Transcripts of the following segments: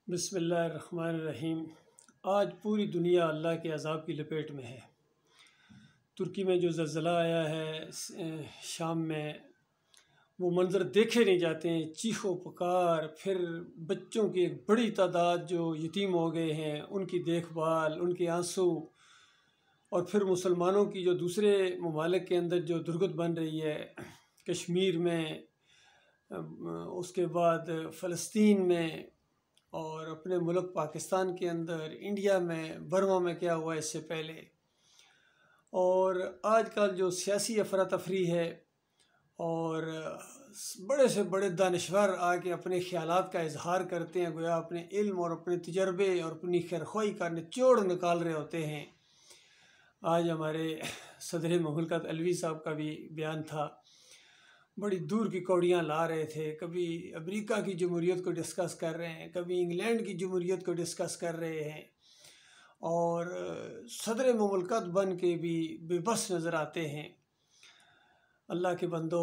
بسم اللہ الرحمن الرحیم۔ آج پوری دنیا اللہ کے عذاب کی لپیٹ میں ہے۔ ترکی میں جو زلزلہ آیا ہے شام میں، وہ منظر دیکھے نہیں جاتے ہیں۔ چیخ و پکار، پھر بچوں کی ایک بڑی تعداد جو یتیم ہو گئے ہیں، ان کی دیکھ بھال، ان کے آنسو، اور پھر مسلمانوں کی جو دوسرے ممالک کے اندر جو درگت بن رہی ہے، کشمیر میں، اس کے بعد فلسطین میں، اور اپنے ملک پاکستان کے اندر، انڈیا میں، برما میں کیا ہوا اس سے پہلے، اور آج کل جو سیاسی افراتفری ہے، اور بڑے سے بڑے دانشور آ کے اپنے خیالات کا اظہار کرتے ہیں، گویا اپنے علم اور اپنے تجربے اور اپنی خیرخواہی کا نچوڑ نکال رہے ہوتے ہیں۔ آج ہمارے صدر مملکت علوی صاحب کا بھی بیان تھا، بڑی دور کی کوڑیاں لا رہے تھے، کبھی امریکہ کی جمہوریت کو ڈسکس کر رہے ہیں، کبھی انگلینڈ کی جمہوریت کو ڈسکس کر رہے ہیں، اور صدر مملکت بن کے بھی بے بس نظر آتے ہیں۔ اللہ کے بندو،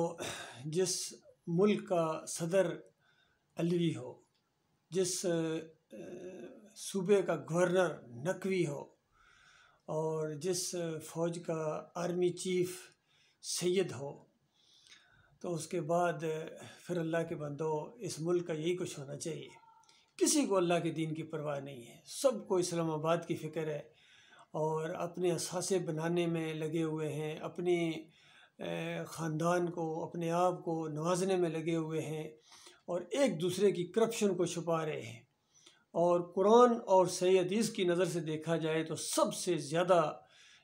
جس ملک کا صدر علوی ہو، جس صوبے کا گورنر نقوی ہو، اور جس فوج کا آرمی چیف سید ہو، تو اس کے بعد پھر اللہ کے بندو، اس ملک کا یہی کچھ ہونا چاہیے۔ کسی کو اللہ کے دین کی پرواہ نہیں ہے، سب کو اسلام آباد کی فکر ہے، اور اپنے اثاثے بنانے میں لگے ہوئے ہیں، اپنی خاندان کو، اپنے آپ کو نوازنے میں لگے ہوئے ہیں، اور ایک دوسرے کی کرپشن کو چھپا رہے ہیں۔ اور قرآن اور صحیح حدیث کی نظر سے دیکھا جائے تو سب سے زیادہ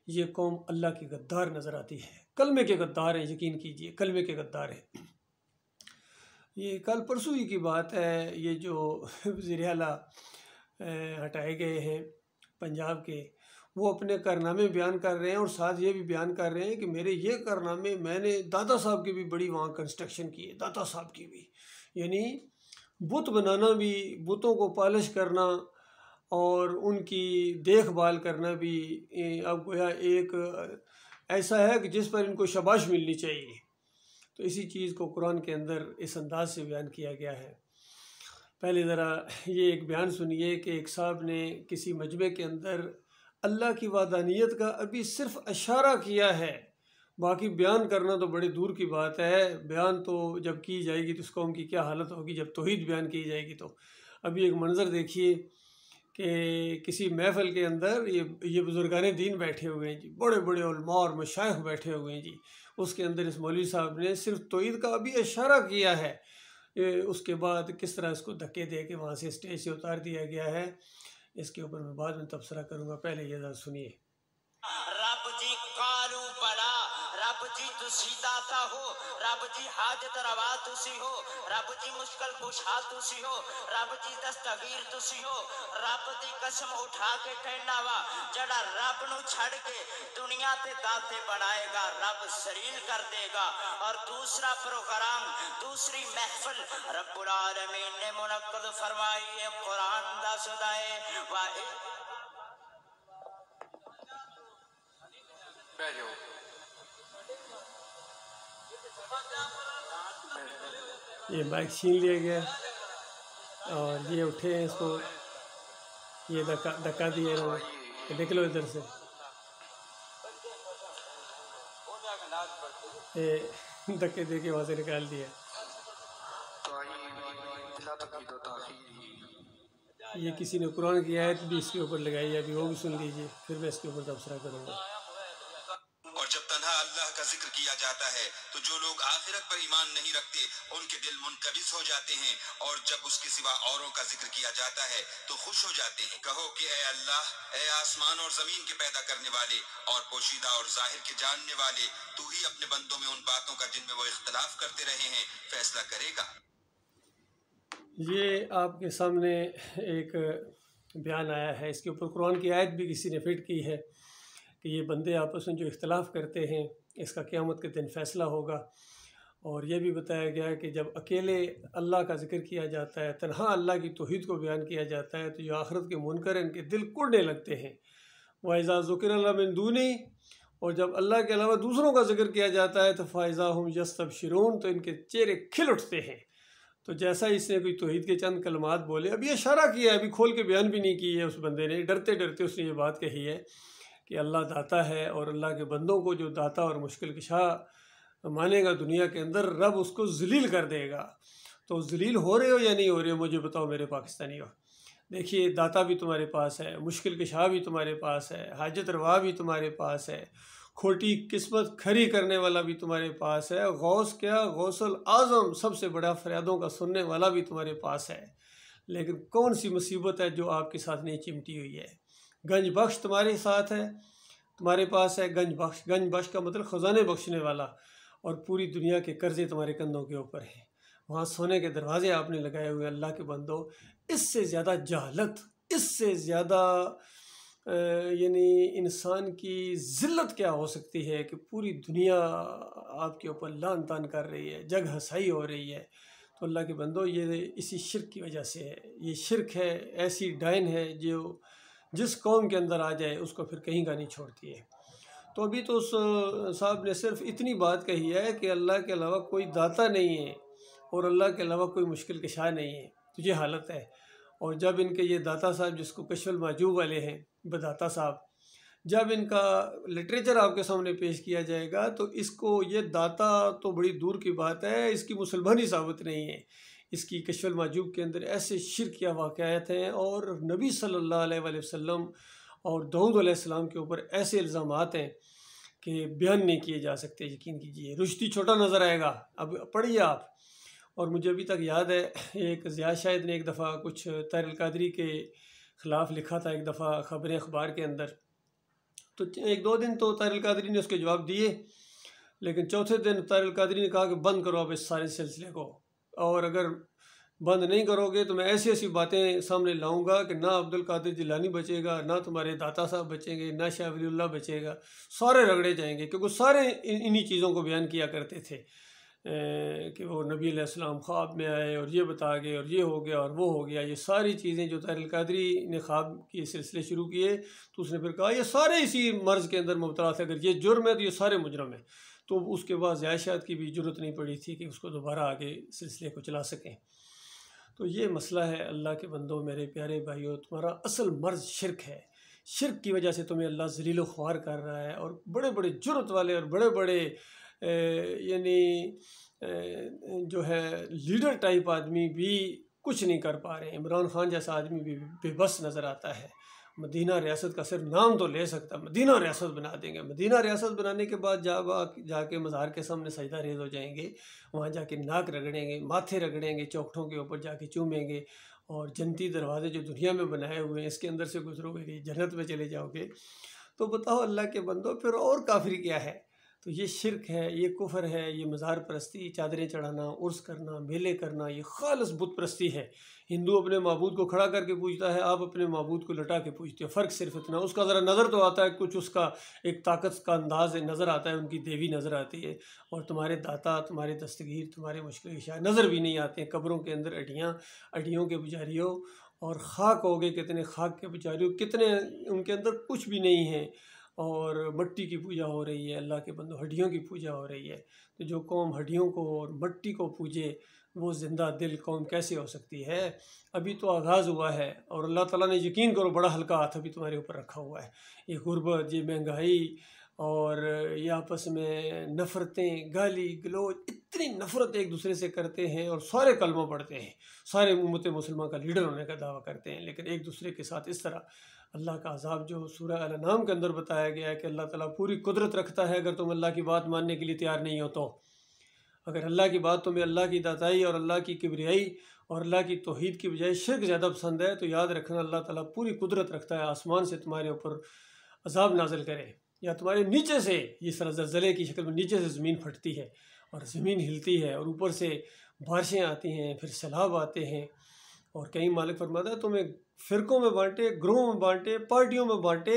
یہ قوم اللہ کی غدار نظر آتی ہے۔ کلمے کے غدار ہیں، یقین کیجئے، کلمے کے غدار ہیں۔ یہ کل پرسوں ہی کی بات ہے، یہ جو وزیر اعلیٰ ہٹائے گئے ہیں پنجاب کے، وہ اپنے کارنامے بیان کر رہے ہیں، اور ساتھ یہ بھی بیان کر رہے ہیں کہ میرے یہ کارنامے، میں نے دادا صاحب کی بھی بڑی وہاں کنسٹرکشن کی ہے، دادا صاحب کی بھی، یعنی بت بنانا بھی، بتوں کو پالش کرنا اور ان کی دیکھ بھال کرنا بھی اب گویا ایک ایسا ہے کہ جس پر ان کو شاباش ملنی چاہیے۔ تو اسی چیز کو قرآن کے اندر اس انداز سے بیان کیا گیا ہے۔ پہلے ذرا یہ ایک بیان سنیے کہ ایک صاحب نے کسی مجمع کے اندر اللہ کی وحدانیت کا ابھی صرف اشارہ کیا ہے، باقی بیان کرنا تو بڑی دور کی بات ہے۔ بیان تو جب کی جائے گی تو اس قوم کی کیا حالت ہوگی، جب توحید بیان کی جائے گی تو۔ ابھی ایک منظر دیکھیے کہ کسی محفل کے اندر یہ بزرگان دین بیٹھے ہوئے ہیں جی، بڑے بڑے علماء اور مشائخ بیٹھے ہوئے ہیں جی، اس کے اندر اس مولوی صاحب نے صرف توحید کا ابھی اشارہ کیا ہے، اس کے بعد کس طرح اس کو دھکے دے کے وہاں سے اسٹیج سے اتار دیا گیا ہے، اس کے اوپر میں بعد میں تبصرہ کروں گا۔ پہلے یہ ذرا سنیے۔ رب جی کالو بلا، رب جی تسی داتا ہو، رب جی حاجت روا تسی ہو، رب جی مشکل کشا تسی ہو، رب جی دستگیر تسی ہو۔ رب دی قسم اٹھا کے کہنا وا، جڑا رب نو چھڑ کے دنیا تے داتے بنائے گا، رب سریل کر دے گا۔ اور دوسرا پروگرام، دوسری محفل رب العالمین نے منعقد فرمائی ہے، قرآن دا صدائے یہ بائک چھین لیا گیا، اور یہ اٹھے ہیں، اس کو یہ دھکا دیا انہوں نے کہ نکلو ادھر سے۔ دھکے دے کے وہاں سے نکال دیا۔ یہ کسی نے قرآن کی آیت بھی اس کے اوپر لگائی ہے، ابھی وہ بھی سن لیجئے، پھر میں اس کے اوپر تبصرہ کروں گا۔ اور جب تنہا اللہ کا ذکر کیا جاتا ہے تو جو لوگ آخرت پر ایمان نہیں رکھتے ان کے دل منکبس ہو جاتے ہیں، اور جب اس کے سوا اوروں کا ذکر کیا جاتا ہے تو خوش ہو جاتے ہیں۔ کہو کہ اے اللہ، اے آسمان اور زمین کے پیدا کرنے والے اور پوشیدہ اور ظاہر کے جاننے والے، تو ہی اپنے بندوں میں ان باتوں کا جن میں وہ اختلاف کرتے رہے ہیں فیصلہ کرے گا۔ یہ آپ کے سامنے ایک بیان آیا ہے، اس کے اوپر قرآن کی آیت بھی کسی نے فٹ کی ہے کہ یہ بندے آپس میں جو اختلاف کرتے ہیں اس کا قیامت کے دن فیصلہ ہوگا۔ اور یہ بھی بتایا گیا ہے کہ جب اکیلے اللہ کا ذکر کیا جاتا ہے، تنہا اللہ کی توحید کو بیان کیا جاتا ہے، تو جو آخرت کے منکر ہیں ان کے دل کڑنے لگتے ہیں۔ وَإِذَا ذُكِرَ اللَّهُ مِن دُونِهِ، اور جب اللہ کے علاوہ دوسروں کا ذکر کیا جاتا ہے تو فَإِذَا هُمْ يَسْتَبْشِرُونَ، تو ان کے چہرے کھل اٹھتے ہیں۔ تو جیسا اس نے کوئی توحید کے چند کلمات بولے، ابھی اشارہ کیا ہے، ابھی کھول کے بیان بھی نہیں کی ہے اس بندے نے، ڈرتے ڈرتے اس نے یہ بات کہی ہے کہ اللہ داتا ہے، اور اللہ کے بندوں کو جو داتا اور مشکل کشا مانے گا دنیا کے اندر، رب اس کو ذلیل کر دے گا۔ تو ذلیل ہو رہے ہو یا نہیں ہو رہے ہو مجھے بتاؤ میرے پاکستانی ہو۔ دیکھیے داتا بھی تمہارے پاس ہے، مشکل کشا بھی تمہارے پاس ہے، حاجت روا بھی تمہارے پاس ہے، کھوٹی قسمت کھری کرنے والا بھی تمہارے پاس ہے، غوث کیا غوث الاعظم سب سے بڑا فریادوں کا سننے والا بھی تمہارے پاس ہے، لیکن کون سی مصیبت ہے جو آپ کے ساتھ نہیں چمٹی ہوئی ہے؟ گنج بخش تمہارے ساتھ ہے، تمہارے پاس ہے گنج بخش۔ گنج بخش کا مطلب خزانے بخشنے والا، اور پوری دنیا کے قرضے تمہارے کندھوں کے اوپر ہیں، وہاں سونے کے دروازے آپ نے لگائے ہوئے۔ اللہ کے بندو، اس سے زیادہ جہالت، اس سے زیادہ یعنی انسان کی ذلت کیا ہو سکتی ہے کہ پوری دنیا آپ کے اوپر لعن طعن کر رہی ہے، جگ ہنسائی ہو رہی ہے۔ تو اللہ کے بندو، یہ اسی شرک کی وجہ سے ہے، یہ شرک ہے، ایسی ڈائن ہے جو جس قوم کے اندر آ جائے اس کو پھر کہیں کا نہیں چھوڑتی ہے۔ تو ابھی تو اس صاحب نے صرف اتنی بات کہی ہے کہ اللہ کے علاوہ کوئی داتا نہیں ہے اور اللہ کے علاوہ کوئی مشکل کشا نہیں ہے، تو یہ حالت ہے۔ اور جب ان کے یہ داتا صاحب جس کو کشف المحجوب والے ہیں، بداتا صاحب، جب ان کا لٹریچر آپ کے سامنے پیش کیا جائے گا تو اس کو یہ داتا تو بڑی دور کی بات ہے، اس کی مسلمانی ثابت نہیں ہے۔ اس کی کشف المحجوب کے اندر ایسے شرکیہ واقعات ہیں، اور نبی صلی اللہ علیہ وآلہ وسلم اور داؤد علیہ السلام کے اوپر ایسے الزامات ہیں کہ بیان نہیں کیے جا سکتے۔ یقین کیجیے، رشتی چھوٹا نظر آئے گا، اب پڑھیے آپ۔ اور مجھے ابھی تک یاد ہے ایک زیاد شاہد نے ایک دفعہ کچھ طاہر القادری کے خلاف لکھا تھا، ایک دفعہ خبریں اخبار کے اندر، تو ایک دو دن تو طاہر القادری نے اس کے جواب دیے، لیکن چوتھے دن طاہر القادری نے کہا کہ بند کرو اب اس سارے سلسلے کو، اور اگر بند نہیں کرو گے تو میں ایسی ایسی باتیں سامنے لاؤں گا کہ نہ عبد القادر جیلانی بچے گا، نہ تمہارے داتا صاحب بچیں گے، نہ شاہ ولی اللہ بچے گا، سارے رگڑے جائیں گے، کیونکہ سارے انہی چیزوں کو بیان کیا کرتے تھے کہ وہ نبی علیہ السلام خواب میں آئے اور یہ بتا گئے اور یہ ہو گیا اور وہ ہو گیا۔ یہ ساری چیزیں جو طاہر القادری نے خواب کے سلسلے شروع کیے تو اس نے پھر کہا یہ سارے اسی مرض کے اندر مبتلا تھے، اگر یہ جرم ہے تو یہ سارے مجرم ہیں۔ تو اس کے بعد زیاد شاہد کی بھی جرت نہیں پڑی تھی کہ اس کو دوبارہ آگے سلسلے کو چلا سکیں۔ تو یہ مسئلہ ہے اللہ کے بندوں، میرے پیارے بھائیوں، تمہارا اصل مرض شرک ہے۔ شرک کی وجہ سے تمہیں اللہ ذلیل و خوار کر رہا ہے، اور بڑے بڑے جرت والے اور بڑے بڑے یعنی جو ہے لیڈر ٹائپ آدمی بھی کچھ نہیں کر پا رہے ہیں۔ عمران خان جیسا آدمی بھی بے بس نظر آتا ہے۔ مدینہ ریاست کا صرف نام تو لے سکتا، مدینہ ریاست بنا دیں گے، مدینہ ریاست بنانے کے بعد جا کے مزار کے سامنے سجدہ ریز ہو جائیں گے، وہاں جا کے ناک رگڑیں گے، ماتھے رگڑیں گے، چوکھٹوں کے اوپر جا کے چومیں گے، اور جنتی دروازے جو دنیا میں بنائے ہوئے ہیں اس کے اندر سے گزرو گے کہ جنت میں چلے جاؤ گے۔ تو بتاؤ اللہ کے بندو، پھر اور کافری کیا ہے؟ تو یہ شرک ہے، یہ کفر ہے، یہ مزار پرستی، چادریں چڑھانا، عرس کرنا، میلے کرنا، یہ خالص بت پرستی ہے۔ ہندو اپنے معبود کو کھڑا کر کے پوجتا ہے، آپ اپنے معبود کو لٹا کے پوجتے ہو، فرق صرف اتنا، اس کا ذرا نظر تو آتا ہے، کچھ اس کا ایک طاقت کا انداز نظر آتا ہے، ان کی دیوی نظر آتی ہے، اور تمہارے داتا، تمہارے دستگیر، تمہارے مشکل کشا نظر بھی نہیں آتے ہیں۔ قبروں کے اندر اڈیوں کے پجاریوں، اور خاک ہو گئے کتنے خاک کے پجاریوں، کتنے ان کے اندر کچھ بھی نہیں ہے، اور مٹی کی پوجا ہو رہی ہے۔ اللہ کے بندو، ہڈیوں کی پوجا ہو رہی ہے۔ تو جو قوم ہڈیوں کو اور مٹی کو پوجے، وہ زندہ دل قوم کیسے ہو سکتی ہے؟ ابھی تو آغاز ہوا ہے، اور اللہ تعالیٰ نے یقین کرو بڑا ہلکا ہاتھ ابھی تمہارے اوپر رکھا ہوا ہے۔ یہ غربت، یہ مہنگائی، اور یہ آپس میں نفرتیں، گالی گلوچ، اتنی نفرت ایک دوسرے سے کرتے ہیں، اور سارے کلمہ پڑھتے ہیں، سارے امت مسلمہ کا لیڈر ہونے کا دعویٰ کرتے ہیں، لیکن ایک دوسرے کے ساتھ اس طرح اللہ کا عذاب جو سورہ الانعام کے اندر بتایا گیا ہے کہ اللہ تعالیٰ پوری قدرت رکھتا ہے اگر تم اللہ کی بات ماننے کے لیے تیار نہیں ہو تو۔ اگر اللہ کی بات تمہیں اللہ کی داتائی اور اللہ کی کبریائی اور اللہ کی توحید کی بجائے شرک زیادہ پسند ہے، تو یاد رکھنا اللہ تعالیٰ پوری قدرت رکھتا ہے آسمان سے تمہارے اوپر عذاب نازل کرے، یا تمہارے نیچے سے اس طرح زلزلے کی شکل میں نیچے سے زمین پھٹتی ہے اور زمین ہلتی ہے، اور اوپر سے بارشیں آتی ہیں، پھر سیلاب آتے ہیں۔ اور کئی مالک فرماتا ہے تمہیں فرقوں میں بانٹے، گروہوں میں بانٹے، پارٹیوں میں بانٹے،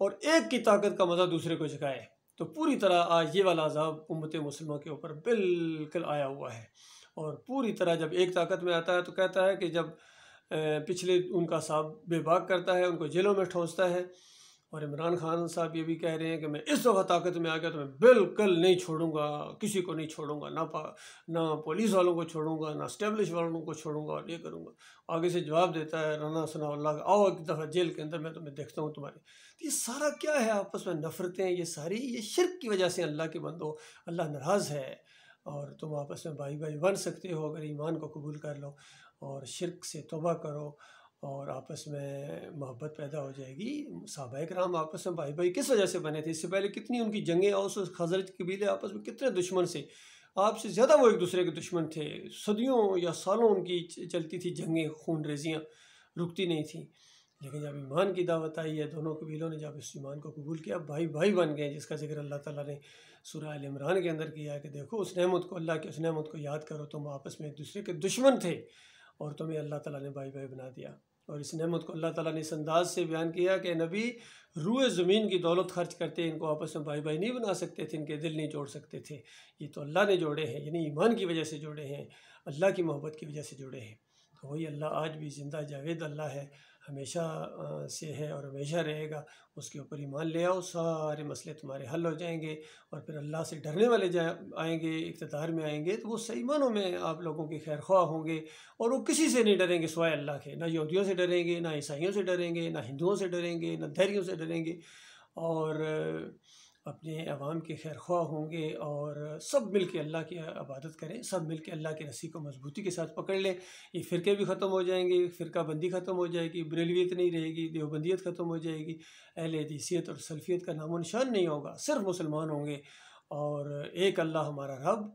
اور ایک کی طاقت کا مزہ دوسرے کو چکھائے۔ تو پوری طرح آج یہ والا عذاب امت مسلمہ کے اوپر بالکل آیا ہوا ہے، اور پوری طرح جب ایک طاقت میں آتا ہے تو کہتا ہے کہ جب پچھلے ان کا حساب بے باک کرتا ہے، ان کو جیلوں میں ٹھونستا ہے، اور عمران خان صاحب یہ بھی کہہ رہے ہیں کہ میں اس دفعہ طاقت میں آ گیا تو میں بالکل نہیں چھوڑوں گا، کسی کو نہیں چھوڑوں گا، نہ پولیس والوں کو چھوڑوں گا، نہ اسٹیبلش والوں کو چھوڑوں گا، اور یہ کروں گا۔ آگے سے جواب دیتا ہے رانا ثناء اللہ کا، آؤ ایک دفعہ جیل کے اندر میں تمہیں دیکھتا ہوں تمہارے۔ تو یہ سارا کیا ہے؟ آپس میں نفرتیں، یہ ساری یہ شرک کی وجہ سے اللہ کے بندو، اللہ ناراض ہے۔ اور تم آپس میں بھائی بھائی بن سکتے ہو اگر ایمان کو قبول کر لو اور شرک سے توبہ کرو اور آپس میں محبت پیدا ہو جائے گی۔ صحابہ کرام آپس میں بھائی بھائی کس وجہ سے بنے تھے؟ اس سے پہلے کتنی ان کی جنگیں، اوس و خزرج قبیلے آپس میں کتنے دشمن سے، آپ سے زیادہ وہ ایک دوسرے کے دشمن تھے، صدیوں یا سالوں ان کی چلتی تھی جنگیں، خون ریزیاں رکتی نہیں تھیں۔ لیکن جب ایمان کی دعوت آئی ہے، دونوں قبیلوں نے جب اس ایمان کو قبول کیا، بھائی بھائی بن گئے، جس کا ذکر اللہ تعالیٰ نے سورہ آل عمران کے اندر کیا ہے کہ دیکھو اس نعمت کو، اللہ کی اس نعمت کو یاد کرو، تم آپس میں ایک دوسرے کے دشمن تھے اور تمہیں اللہ تعالیٰ نے بھائی بھائی بنا دیا۔ اور اس نعمت کو اللہ تعالیٰ نے اس انداز سے بیان کیا کہ نبی روئے زمین کی دولت خرچ کرتے ان کو آپس میں بھائی بھائی نہیں بنا سکتے تھے، ان کے دل نہیں جوڑ سکتے تھے، یہ تو اللہ نے جوڑے ہیں، یعنی ایمان کی وجہ سے جوڑے ہیں، اللہ کی محبت کی وجہ سے جوڑے ہیں۔ تو وہی اللہ آج بھی زندہ جاوید اللہ ہے، ہمیشہ سے ہے اور ہمیشہ رہے گا۔ اس کے اوپر ایمان لے آؤ، سارے مسئلے تمہارے حل ہو جائیں گے، اور پھر اللہ سے ڈرنے والے آئیں گے، اقتدار میں آئیں گے، تو وہ صحیح معنوں میں آپ لوگوں کے خیر خواہ ہوں گے، اور وہ کسی سے نہیں ڈریں گے سوائے اللہ کے، نہ یہودیوں سے ڈریں گے، نہ عیسائیوں سے ڈریں گے، نہ ہندوؤں سے ڈریں گے، نہ دہریوں سے ڈریں گے، اور اپنے عوام کے خیر خواہ ہوں گے، اور سب مل کے اللہ کی عبادت کریں، سب مل کے اللہ کی رسی کو مضبوطی کے ساتھ پکڑ لیں۔ یہ فرقے بھی ختم ہو جائیں گے، فرقہ بندی ختم ہو جائے گی، بریلویت نہیں رہے گی، دیوبندیت ختم ہو جائے گی، اہل حدیثیت اور سلفیت کا نام و نشان نہیں ہوگا، صرف مسلمان ہوں گے، اور ایک اللہ ہمارا رب،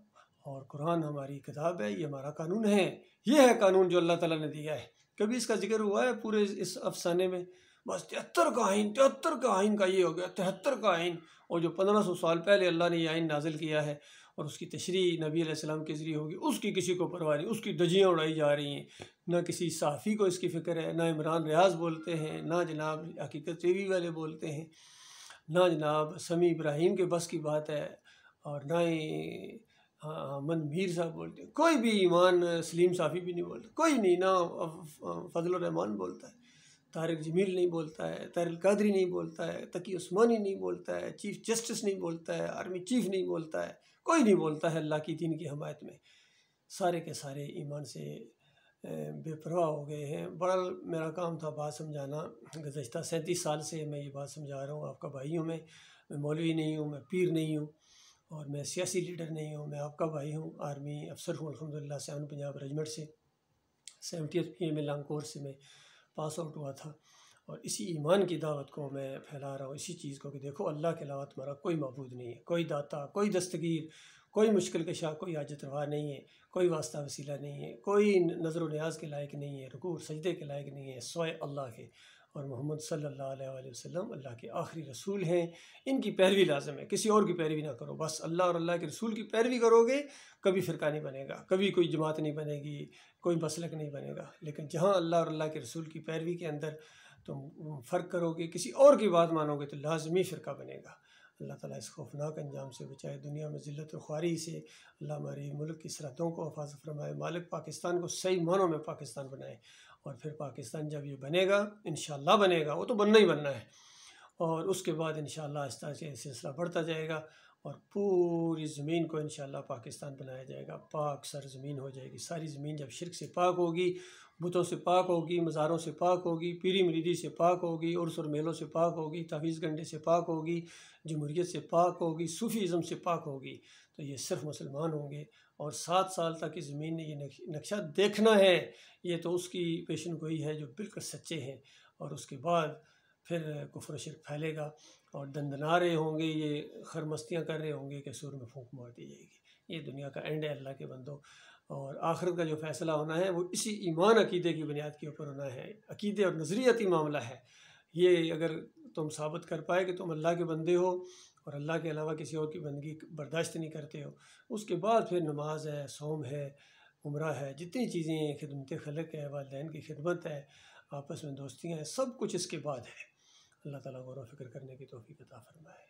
اور قرآن ہماری کتاب ہے، یہ ہمارا قانون ہے، یہ ہے قانون جو اللہ تعالیٰ نے دیا ہے۔ کبھی اس کا ذکر ہوا ہے پورے اس افسانے میں؟ بس 73 کا آئین، 73 کا آئین کا یہ ہو گیا، 73 کا آئین، اور جو 1500 سال پہلے اللہ نے یہ آئین نازل کیا ہے اور اس کی تشریح نبی علیہ السلام کے ذریعے ہوگی، اس کی کسی کو پرواہ نہیں، اس کی دجیاں اڑائی جا رہی ہیں، نہ کسی صحافی کو اس کی فکر ہے، نہ عمران ریاض بولتے ہیں، نہ جناب حقیقت ٹی وی والے بولتے ہیں، نہ جناب سمیع ابراہیم کے بس کی بات ہے، اور نہ ہی من میر صاحب بولتے ہیں، کوئی بھی ایمان سلیم صافی بھی نہیں بولتا، کوئی نہیں، نہ فضل الرحمان بولتا ہے، طارق جمیل نہیں بولتا ہے، طاہر القادری نہیں بولتا ہے، تقی عثمانی نہیں بولتا ہے، چیف جسٹس نہیں بولتا ہے، آرمی چیف نہیں بولتا ہے، کوئی نہیں بولتا ہے اللہ کی دین کی حمایت میں، سارے کے سارے ایمان سے بے پرواہ ہو گئے ہیں۔ بڑا میرا کام تھا بات سمجھانا، گزشتہ 37 سال سے میں یہ بات سمجھا رہا ہوں، آپ کا بھائی ہوں، میں مولوی نہیں ہوں، میں پیر نہیں ہوں، اور میں سیاسی لیڈر نہیں ہوں، میں آپ کا بھائی ہوں، آرمی افسر ہوں الحمدللہ، 7 پنجاب ریجمنٹ سے 70th PA میں لانگ کورس سے میں پاس آؤٹ ہوا تھا، اور اسی ایمان کی دعوت کو میں پھیلا رہا ہوں، اسی چیز کو کہ دیکھو اللہ کے علاوہ تمہارا کوئی معبود نہیں ہے، کوئی داتا، کوئی دستگیر، کوئی مشکل کشا، کوئی حاجت روا نہیں ہے، کوئی واسطہ وسیلہ نہیں ہے، کوئی نظر و نیاز کے لائق نہیں ہے، رکوع سجدے کے لائق نہیں ہے سوائے اللہ کے، اور محمد صلی اللہ علیہ وآلہ وسلم اللہ کے آخری رسول ہیں، ان کی پیروی لازم ہے، کسی اور کی پیروی نہ کرو، بس اللہ اور اللہ کے رسول کی پیروی کرو گے، کبھی فرقہ نہیں بنے گا، کبھی کوئی جماعت نہیں بنے گی، کوئی مسلک نہیں بنے گا۔ لیکن جہاں اللہ اور اللہ کے رسول کی پیروی کے اندر تم فرق کرو گے، کسی اور کی بات مانو گے، تو لازمی فرقہ بنے گا۔ اللہ تعالیٰ اس خوفناک انجام سے بچائے، دنیا میں ذلت و خواری سے اللہ ہمارے ملک کی سرحدوں کو حفاظت فرمائے، مالک پاکستان کو صحیح معنوں میں پاکستان بنائے، اور پھر پاکستان جب یہ بنے گا، انشاءاللہ بنے گا، وہ تو بننا ہی بننا ہے، اور اس کے بعد انشاءاللہ آہستہ آہستہ یہ سلسلہ بڑھتا جائے گا، اور پوری زمین کو انشاءاللہ پاکستان بنایا جائے گا، پاک سر زمین ہو جائے گی۔ ساری زمین جب شرک سے پاک ہوگی، بتوں سے پاک ہوگی، مزاروں سے پاک ہوگی، پیری مریدی سے پاک ہوگی، عرس اور میلوں سے پاک ہوگی، تعویذ گنڈے سے پاک ہوگی، جمہوریت سے پاک ہوگی، صوفی ازم سے پاک ہوگی، تو یہ صرف مسلمان ہوں گے۔ اور 7 سال تک اس زمین نے یہ نقشہ دیکھنا ہے، یہ تو اس کی پیشن گوئی ہے جو بالکل سچے ہیں، اور اس کے بعد پھر کفر و شرک پھیلے گا، اور دندنا رہے ہوں گے، یہ خرمستیاں کر رہے ہوں گے کہ سور میں پھونک مار دی جائے گی۔ یہ دنیا کا اینڈ ہے اللہ کے بندوں، اور آخرت کا جو فیصلہ ہونا ہے وہ اسی ایمان عقیدے کی بنیاد کے اوپر ہونا ہے، عقیدے اور نظریاتی معاملہ ہے۔ یہ اگر تم ثابت کر پائے کہ تم اللہ کے بندے ہو اور اللہ کے علاوہ کسی اور کی بندگی برداشت نہیں کرتے ہو، اس کے بعد پھر نماز ہے، صوم ہے، عمرہ ہے، جتنی چیزیں ہیں، خدمت خلق ہے، والدین کی خدمت ہے، آپس میں دوستیاں ہیں، سب کچھ اس کے بعد ہے۔ اللہ تعالیٰ غور و فکر کرنے کی توفیق عطا فرمائے۔